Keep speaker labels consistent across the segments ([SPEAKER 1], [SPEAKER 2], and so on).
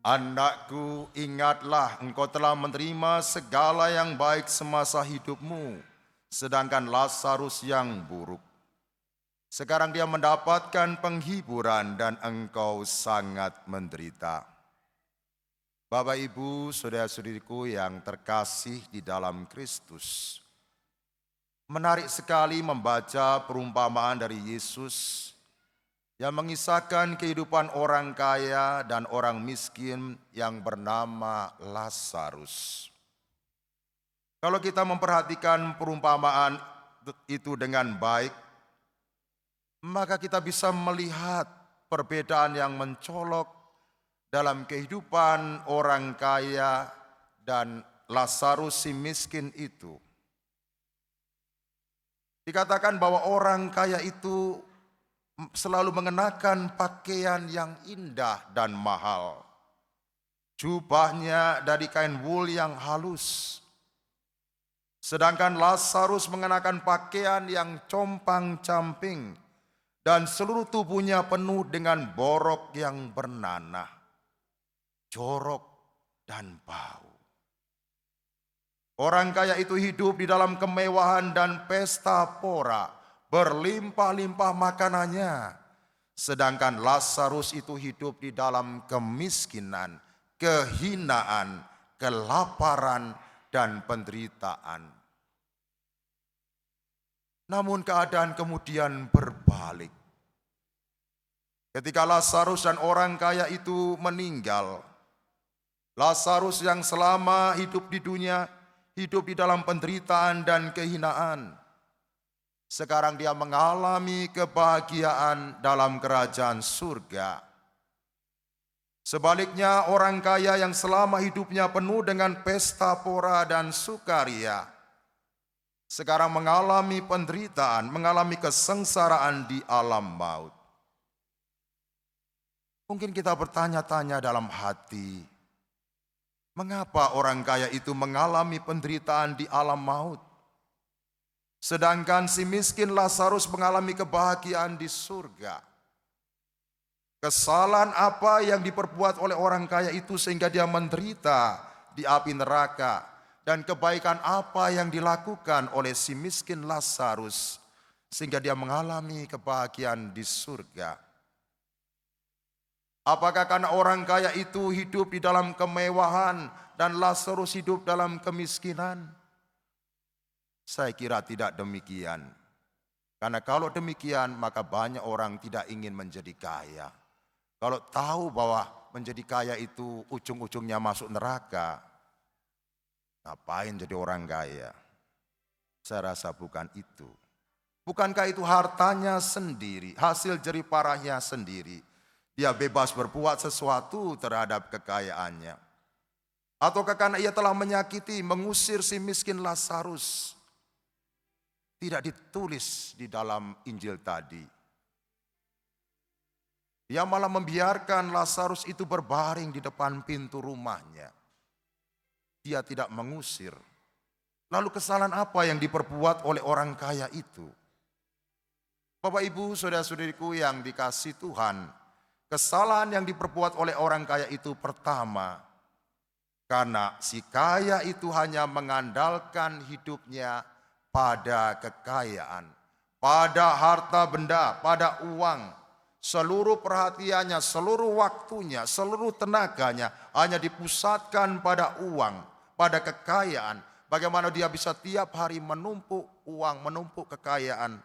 [SPEAKER 1] Anakku, ingatlah engkau telah menerima segala yang baik semasa hidupmu, sedangkan Lazarus yang buruk. Sekarang dia mendapatkan penghiburan dan engkau sangat menderita. Bapak, Ibu, saudara-saudariku yang terkasih di dalam Kristus, menarik sekali membaca perumpamaan dari Yesus yang mengisahkan kehidupan orang kaya dan orang miskin yang bernama Lazarus. Kalau kita memperhatikan perumpamaan itu dengan baik, maka kita bisa melihat perbedaan yang mencolok dalam kehidupan orang kaya dan Lazarus si miskin itu. Dikatakan bahwa orang kaya itu selalu mengenakan pakaian yang indah dan mahal. Jubahnya dari kain wul yang halus. Sedangkan Lazarus mengenakan pakaian yang compang-camping dan seluruh tubuhnya penuh dengan borok yang bernanah, jorok dan bau. Orang kaya itu hidup di dalam kemewahan dan pesta pora, berlimpah-limpah makanannya. Sedangkan Lazarus itu hidup di dalam kemiskinan, kehinaan, kelaparan, dan penderitaan. Namun keadaan kemudian berbalik. Ketika Lazarus dan orang kaya itu meninggal, Lazarus yang selama hidup di dunia, hidup di dalam penderitaan dan kehinaan, sekarang dia mengalami kebahagiaan dalam kerajaan surga. Sebaliknya orang kaya yang selama hidupnya penuh dengan pesta pora dan sukaria, sekarang mengalami penderitaan, mengalami kesengsaraan di alam maut. Mungkin kita bertanya-tanya dalam hati, mengapa orang kaya itu mengalami penderitaan di alam maut? Sedangkan si miskin Lazarus mengalami kebahagiaan di surga. Kesalahan apa yang diperbuat oleh orang kaya itu sehingga dia menderita di api neraka? Dan kebaikan apa yang dilakukan oleh si miskin Lazarus sehingga dia mengalami kebahagiaan di surga? Apakah karena orang kaya itu hidup di dalam kemewahan dan Lazarus hidup dalam kemiskinan? Saya kira tidak demikian. Karena kalau demikian maka banyak orang tidak ingin menjadi kaya. Kalau tahu bahwa menjadi kaya itu ujung-ujungnya masuk neraka, ngapain jadi orang kaya? Saya rasa bukan itu. Bukankah itu hartanya sendiri, hasil jerih payahnya sendiri. Dia bebas berbuat sesuatu terhadap kekayaannya. Ataukah karena ia telah menyakiti, mengusir si miskin Lazarus? Tidak ditulis di dalam Injil tadi. Dia malah membiarkan Lazarus itu berbaring di depan pintu rumahnya. Dia tidak mengusir. Lalu kesalahan apa yang diperbuat oleh orang kaya itu? Bapak, Ibu, saudara-saudariku yang dikasihi Tuhan, kesalahan yang diperbuat oleh orang kaya itu pertama, karena si kaya itu hanya mengandalkan hidupnya pada kekayaan, pada harta benda, pada uang. Seluruh perhatiannya, seluruh waktunya, seluruh tenaganya hanya dipusatkan pada uang, pada kekayaan. Bagaimana dia bisa tiap hari menumpuk uang, menumpuk kekayaan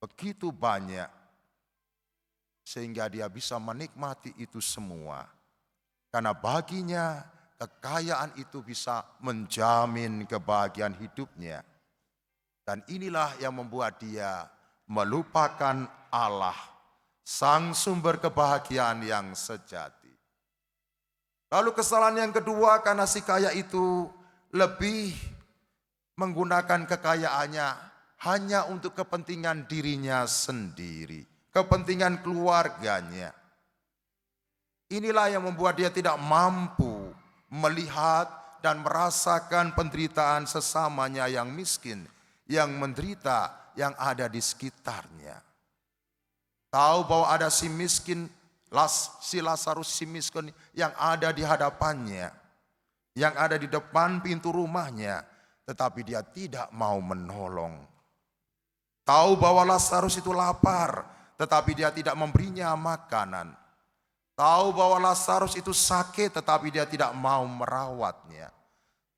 [SPEAKER 1] begitu banyak, sehingga dia bisa menikmati itu semua. Karena baginya kekayaan itu bisa menjamin kebahagiaan hidupnya. Dan inilah yang membuat dia melupakan Allah, sang sumber kebahagiaan yang sejati. Lalu kesalahan yang kedua, karena si kaya itu lebih menggunakan kekayaannya hanya untuk kepentingan dirinya sendiri, kepentingan keluarganya. Inilah yang membuat dia tidak mampu melihat dan merasakan penderitaan sesamanya yang miskin, yang menderita, yang ada di sekitarnya. Tahu bahwa ada si miskin si Lazarus si miskin yang ada di hadapannya, yang ada di depan pintu rumahnya, tetapi dia tidak mau menolong. Tahu bahwa Lazarus itu lapar, tetapi dia tidak memberinya makanan. Tahu bahwa Lazarus itu sakit, tetapi dia tidak mau merawatnya.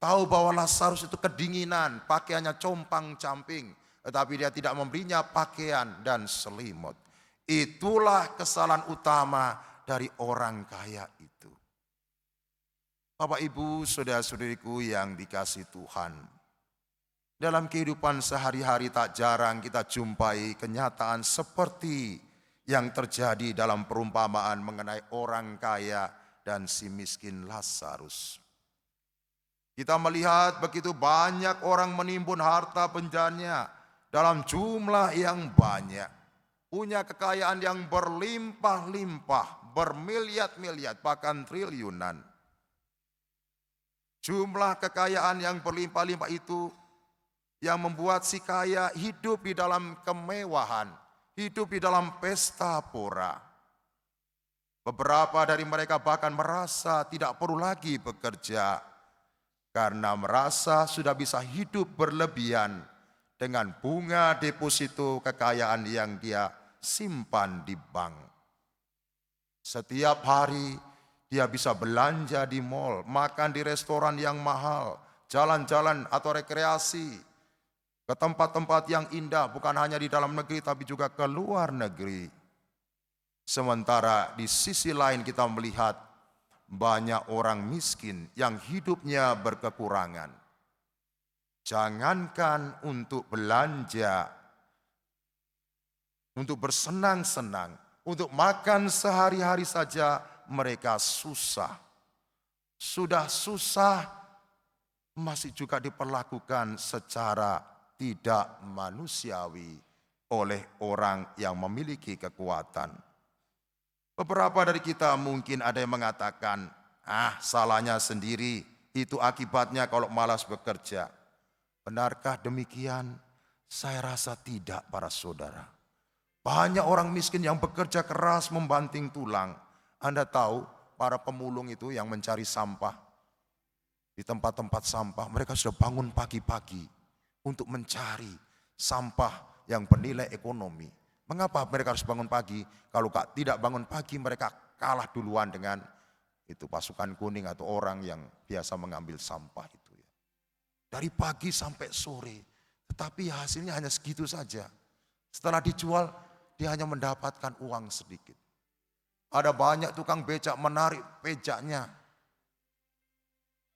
[SPEAKER 1] Tahu bahwa Lazarus itu kedinginan, pakaiannya compang-camping, tetapi dia tidak memberinya pakaian dan selimut. Itulah kesalahan utama dari orang kaya itu. Bapak, Ibu, saudara-saudariku yang dikasihi Tuhan, dalam kehidupan sehari-hari tak jarang kita jumpai kenyataan seperti yang terjadi dalam perumpamaan mengenai orang kaya dan si miskin Lazarus. Kita melihat begitu banyak orang menimbun harta benjanya dalam jumlah yang banyak. Punya kekayaan yang berlimpah-limpah, bermiliat-miliat, bahkan triliunan. Jumlah kekayaan yang berlimpah-limpah itu yang membuat si kaya hidup di dalam kemewahan, hidup di dalam pesta pora. Beberapa dari mereka bahkan merasa tidak perlu lagi bekerja karena merasa sudah bisa hidup berlebihan dengan bunga deposito kekayaan yang dia simpan di bank. Setiap hari dia bisa belanja di mal, makan di restoran yang mahal, jalan-jalan atau rekreasi ke tempat-tempat yang indah, bukan hanya di dalam negeri tapi juga ke luar negeri. Sementara di sisi lain kita melihat banyak orang miskin yang hidupnya berkekurangan. Jangankan untuk belanja, untuk bersenang-senang, untuk makan sehari-hari saja mereka susah. Sudah susah masih juga diperlakukan secara tidak manusiawi oleh orang yang memiliki kekuatan. Beberapa dari kita mungkin ada yang mengatakan, salahnya sendiri, itu akibatnya kalau malas bekerja. Benarkah demikian? Saya rasa tidak, para saudara. Banyak orang miskin yang bekerja keras membanting tulang. Anda tahu para pemulung itu yang mencari sampah di tempat-tempat sampah, mereka sudah bangun pagi-pagi untuk mencari sampah yang bernilai ekonomi. Mengapa mereka harus bangun pagi? Kalau tidak bangun pagi mereka kalah duluan dengan itu pasukan kuning atau orang yang biasa mengambil sampah itu. Dari pagi sampai sore, tetapi hasilnya hanya segitu saja. Setelah dijual, dia hanya mendapatkan uang sedikit. Ada banyak tukang becak menarik bejaknya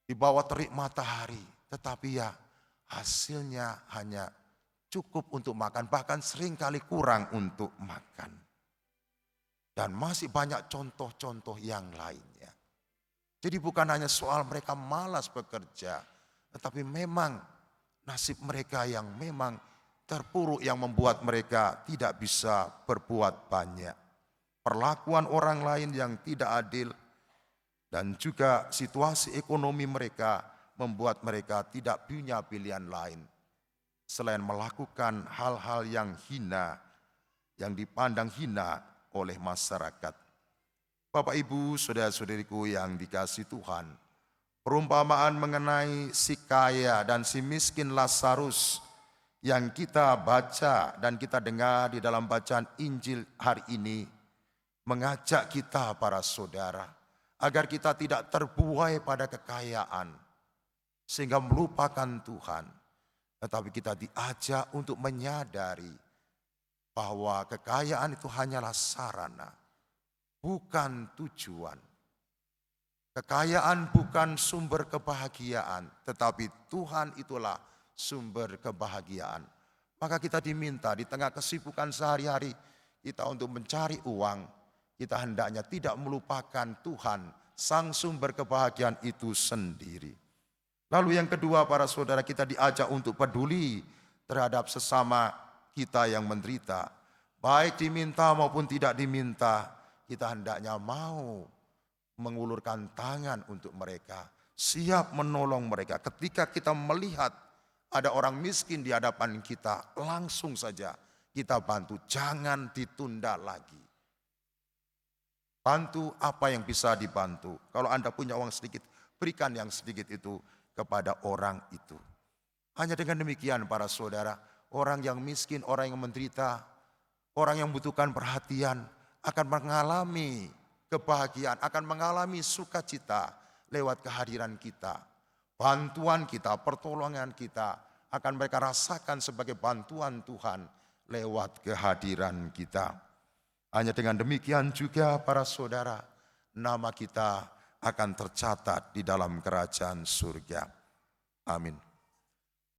[SPEAKER 1] di bawah terik matahari, tetapi ya hasilnya hanya cukup untuk makan, bahkan seringkali kurang untuk makan. Dan masih banyak contoh-contoh yang lainnya. Jadi bukan hanya soal mereka malas bekerja, tetapi memang nasib mereka yang memang terpuruk yang membuat mereka tidak bisa berbuat banyak. Perlakuan orang lain yang tidak adil dan juga situasi ekonomi mereka membuat mereka tidak punya pilihan lain selain melakukan hal-hal yang hina, yang dipandang hina oleh masyarakat. Bapak, Ibu, saudara-saudariku yang dikasihi Tuhan, perumpamaan mengenai si kaya dan si miskin Lazarus yang kita baca dan kita dengar di dalam bacaan Injil hari ini mengajak kita para saudara agar kita tidak terbuai pada kekayaan sehingga melupakan Tuhan. Tetapi kita diajak untuk menyadari bahwa kekayaan itu hanyalah sarana, bukan tujuan. Kekayaan bukan sumber kebahagiaan, tetapi Tuhan itulah sumber kebahagiaan. Maka kita diminta di tengah kesibukan sehari-hari kita untuk mencari uang, kita hendaknya tidak melupakan Tuhan, sang sumber kebahagiaan itu sendiri. Lalu yang kedua, para saudara, kita diajak untuk peduli terhadap sesama kita yang menderita. Baik diminta maupun tidak diminta, kita hendaknya mau mengulurkan tangan untuk mereka, siap menolong mereka. Ketika kita melihat ada orang miskin di hadapan kita, langsung saja kita bantu, jangan ditunda lagi. bantu apa yang bisa dibantu. Kalau Anda punya uang sedikit, berikan yang sedikit itu kepada orang itu. Hanya dengan demikian para saudara, orang yang miskin, orang yang menderita, orang yang membutuhkan perhatian akan mengalami kebahagiaan, akan mengalami sukacita lewat kehadiran kita. Bantuan kita, pertolongan kita akan mereka rasakan sebagai bantuan Tuhan lewat kehadiran kita. Hanya dengan demikian juga para saudara, nama kita akan tercatat di dalam kerajaan surga. Amin.